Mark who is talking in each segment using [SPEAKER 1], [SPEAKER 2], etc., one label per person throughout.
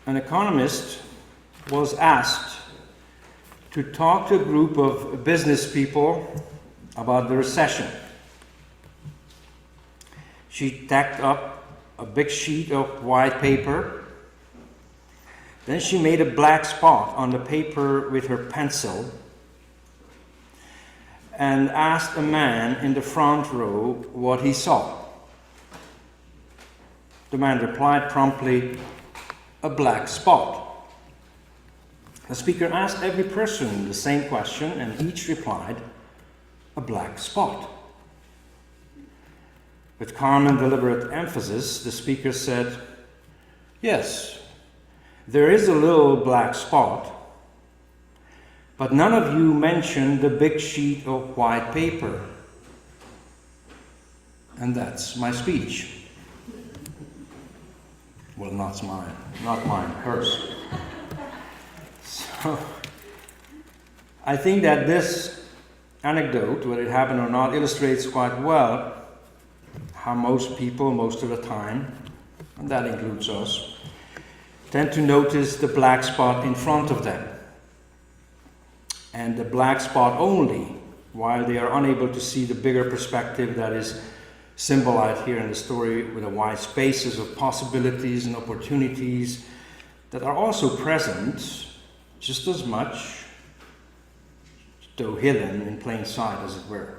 [SPEAKER 1] an economist was asked to talk to a group of business people about the recession. She tacked up a big sheet of white paper. Then she made a black spot on the paper with her pencil and asked a man in the front row what he saw. The man replied promptly, "A black spot." The speaker asked every person the same question, and each replied, "A black spot." With calm and deliberate emphasis, the speaker said, "Yes, there is a little black spot, but none of you mentioned the big sheet of white paper. And that's my speech." Well, not mine, hers. So, I think that this anecdote, whether it happened or not, illustrates quite well how most people, most of the time, and that includes us, tend to notice the black spot in front of them. And the black spot only, while they are unable to see the bigger perspective that is symbolized here in the story with the wide spaces of possibilities and opportunities that are also present just as much, though hidden in plain sight, as it were.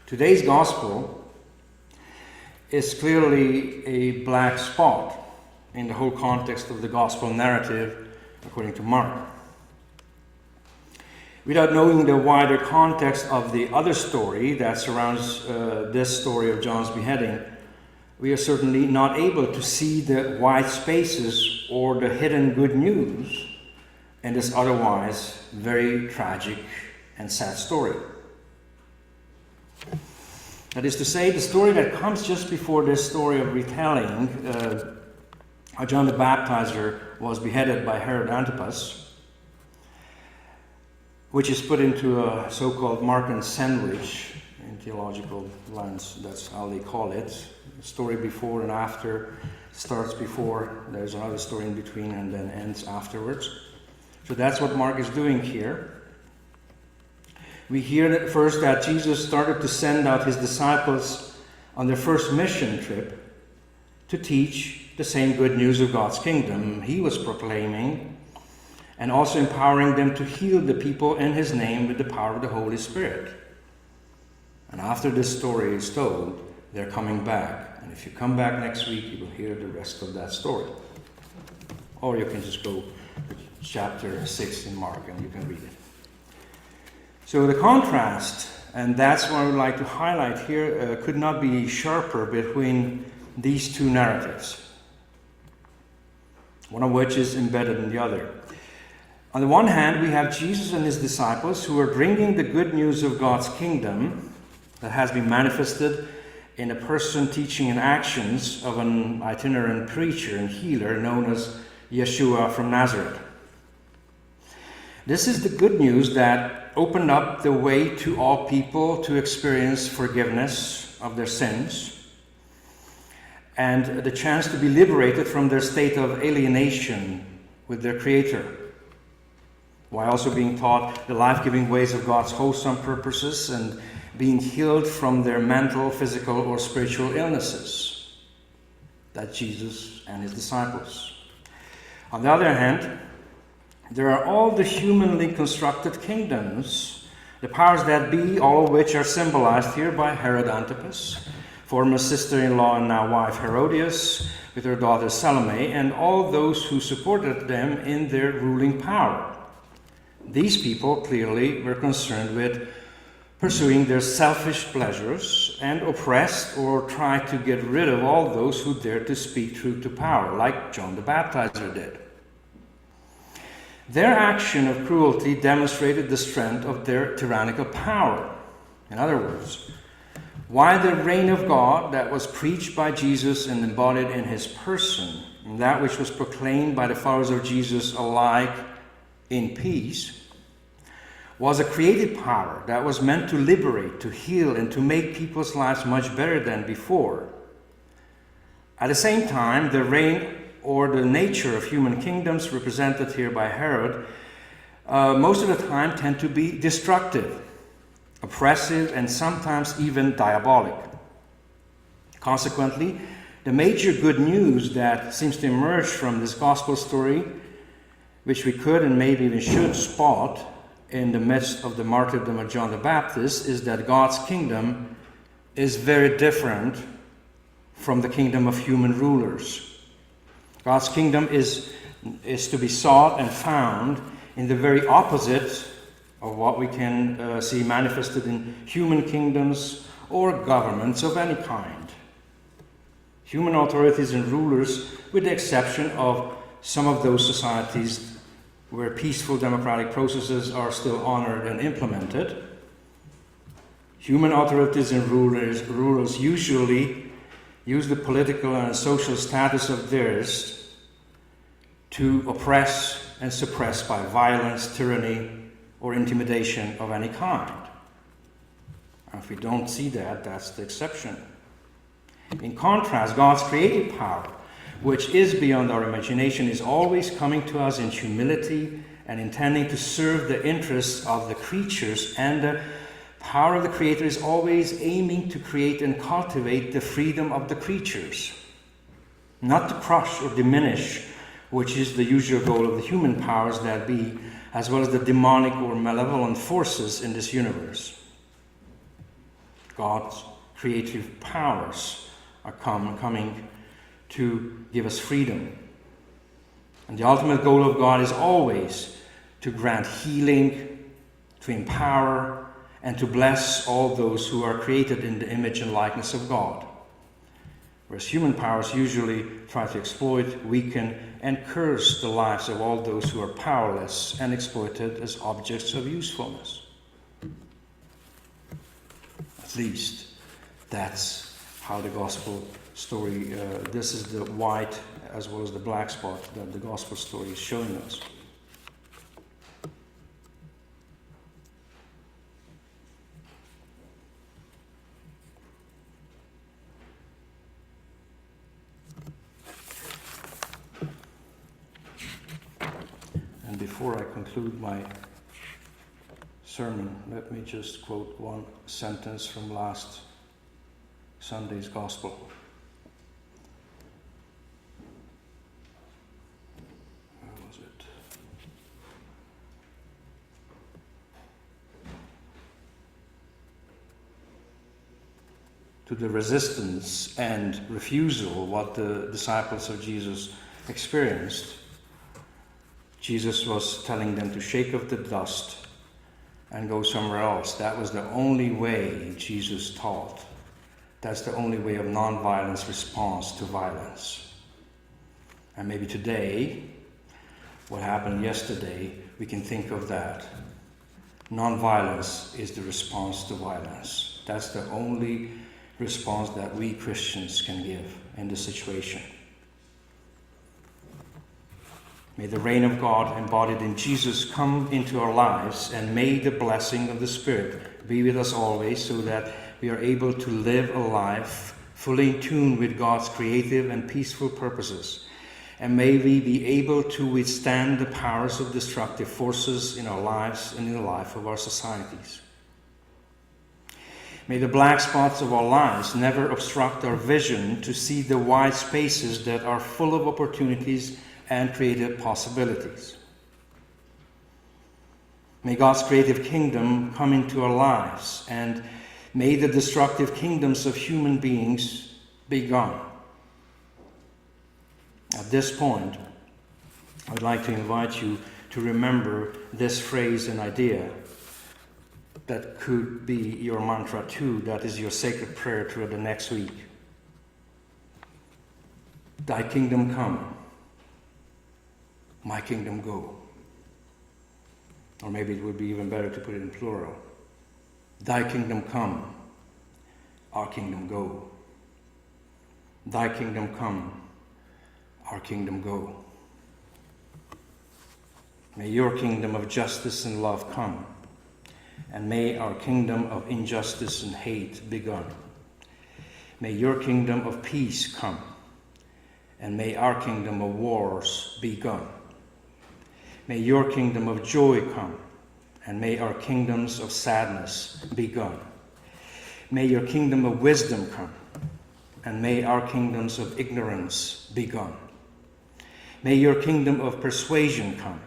[SPEAKER 1] Today's gospel is clearly a black spot in the whole context of the gospel narrative according to Mark. Without knowing the wider context of the other story that surrounds this story of John's beheading, we are certainly not able to see the wide spaces or the hidden good news in this otherwise very tragic and sad story. That is to say, the story that comes just before this story of retelling how John the Baptizer was beheaded by Herod Antipas, which is put into a so-called Markan sandwich in theological lens. That's how they call it. The story before and after starts before, there's another story in between, and then ends afterwards. So that's what Mark is doing here. We hear that first that Jesus started to send out his disciples on their first mission trip to teach the same good news of God's kingdom he was proclaiming, and also empowering them to heal the people in his name with the power of the Holy Spirit. And after this story is told, they're coming back. And if you come back next week, you will hear the rest of that story. Or you can just go to chapter 6 in Mark and you can read it. So the contrast, and that's what I would like to highlight here, could not be sharper between these two narratives, one of which is embedded in the other. On the one hand, we have Jesus and his disciples who are bringing the good news of God's kingdom that has been manifested in a person, teaching, and actions of an itinerant preacher and healer known as Yeshua from Nazareth. This is the good news that opened up the way to all people to experience forgiveness of their sins and the chance to be liberated from their state of alienation with their Creator, while also being taught the life-giving ways of God's wholesome purposes and being healed from their mental, physical, or spiritual illnesses. That's Jesus and his disciples. On the other hand, there are all the humanly constructed kingdoms, the powers that be, all of which are symbolized here by Herod Antipas, former sister-in-law and now wife Herodias, with her daughter Salome, and all those who supported them in their ruling power. These people clearly were concerned with pursuing their selfish pleasures and oppressed or tried to get rid of all those who dared to speak truth to power, like John the Baptizer did. Their action of cruelty demonstrated the strength of their tyrannical power. In other words, while the reign of God that was preached by Jesus and embodied in his person, and that which was proclaimed by the followers of Jesus alike in peace, was a creative power that was meant to liberate, to heal, and to make people's lives much better than before. At the same time, the reign or the nature of human kingdoms, represented here by Herod, most of the time tend to be destructive, oppressive, and sometimes even diabolic. Consequently, the major good news that seems to emerge from this gospel story, which we could and maybe even should spot in the midst of the martyrdom of John the Baptist, is that God's kingdom is very different from the kingdom of human rulers. God's kingdom is to be sought and found in the very opposite of what we can see manifested in human kingdoms or governments of any kind. Human authorities and rulers, with the exception of some of those societies where peaceful democratic processes are still honored and implemented, human authorities and rulers usually use the political and social status of theirs to oppress and suppress by violence, tyranny, or intimidation of any kind. And if we don't see that, that's the exception. In contrast, God's creative power, which is beyond our imagination, is always coming to us in humility and intending to serve the interests of the creatures, and the power of the Creator is always aiming to create and cultivate the freedom of the creatures, not to crush or diminish, which is the usual goal of the human powers that be, as well as the demonic or malevolent forces in this universe. God's creative powers are coming to give us freedom. And the ultimate goal of God is always to grant healing, to empower, and to bless all those who are created in the image and likeness of God. Whereas human powers usually try to exploit, weaken, and curse the lives of all those who are powerless and exploited as objects of usefulness. At least that's how the gospel story, this is the white as well as the black spot that the gospel story is showing us. And before I conclude my sermon, let me just quote one sentence from last Sunday's gospel. Where was it? To the resistance and refusal, what the disciples of Jesus experienced, Jesus was telling them to shake off the dust and go somewhere else. That was the only way Jesus taught. That's the only way of non-violence response to violence. And maybe today, what happened yesterday, we can think of that. Non-violence is the response to violence. That's the only response that we Christians can give in this situation. May the reign of God embodied in Jesus come into our lives, and may the blessing of the Spirit be with us always, so that we are able to live a life fully in tune with God's creative and peaceful purposes. And may we be able to withstand the powers of destructive forces in our lives and in the life of our societies. May the black spots of our lives never obstruct our vision to see the wide spaces that are full of opportunities and creative possibilities. May God's creative kingdom come into our lives, and may the destructive kingdoms of human beings be gone. At this point, I would like to invite you to remember this phrase and idea that could be your mantra too, that is your sacred prayer throughout the next week. Thy kingdom come, my kingdom go. Or maybe it would be even better to put it in plural. Thy kingdom come, our kingdom go. Thy kingdom come, our kingdom go. May your kingdom of justice and love come, and may our kingdom of injustice and hate be gone. May your kingdom of peace come, and may our kingdom of wars be gone. May your kingdom of joy come, and may our kingdoms of sadness be gone. May your kingdom of wisdom come, and may our kingdoms of ignorance be gone. May your kingdom of persuasion come,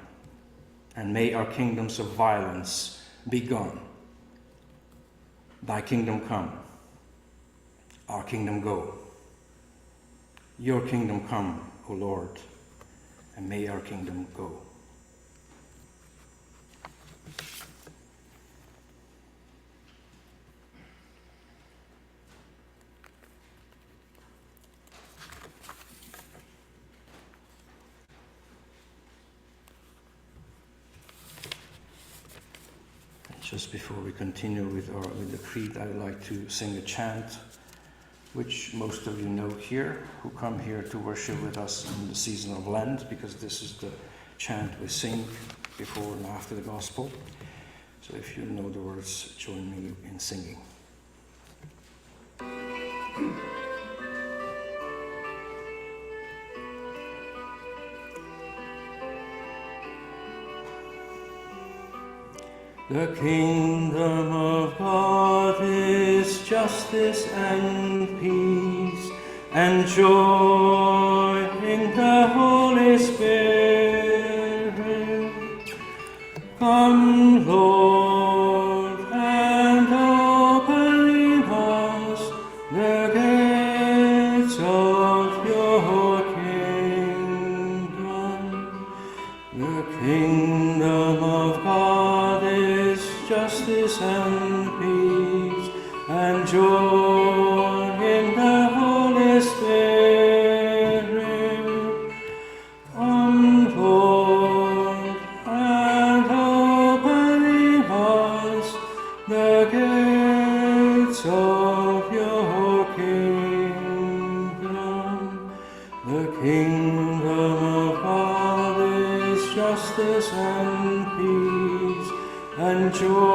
[SPEAKER 1] and may our kingdoms of violence be gone. Thy kingdom come, our kingdom go. Your kingdom come, O Lord, and may our kingdom go. Just before we continue with the creed, I would like to sing a chant, which most of you know here, who come here to worship with us in the season of Lent, because this is the chant we sing before and after the Gospel. So if you know the words, join me in singing. The kingdom of God is justice and peace and joy in the Holy Spirit. Come, Lord, and open us the gates of your kingdom. The kingdom of God is justice and peace and joy in the Holy Spirit. Come, Lord, and open us the gates of your kingdom. The kingdom of God is justice and peace and joy